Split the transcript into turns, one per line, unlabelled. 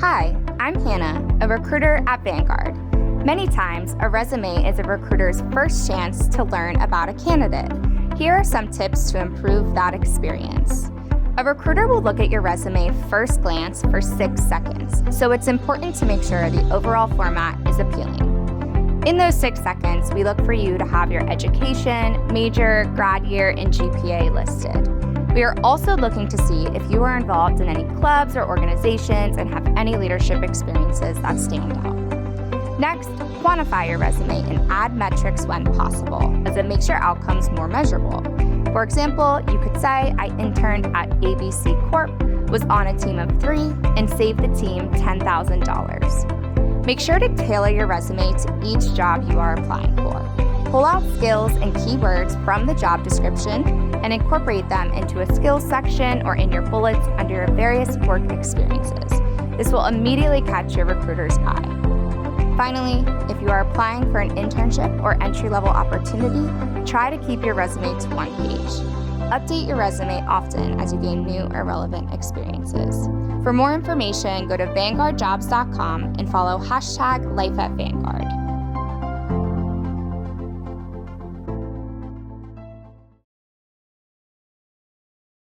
Hi, I'm Hannah, a recruiter at Vanguard. Many times, a resume is a recruiter's first chance to learn about a candidate. Here are some tips to improve that experience. A recruiter will look at your resume first glance for 6 seconds, so it's important to make sure the overall format is appealing. In those 6 seconds, we look for you to have your education, major, grad year, and GPA listed. We are also looking to see if you are involved in any clubs or organizations and have any leadership experiences that stand out. Next, quantify your resume and add metrics when possible, as it makes your outcomes more measurable. For example, you could say, I interned at ABC Corp, was on a team of 3, and saved the team $10,000. Make sure to tailor your resume to each job you are applying for. Pull out skills and keywords from the job description and incorporate them into a skills section or in your bullets under your various work experiences. This will immediately catch your recruiter's eye. Finally, if you are applying for an internship or entry-level opportunity, try to keep your resume to 1 page. Update your resume often as you gain new or relevant experiences. For more information, go to vanguardjobs.com and follow #LifeAtVanguard.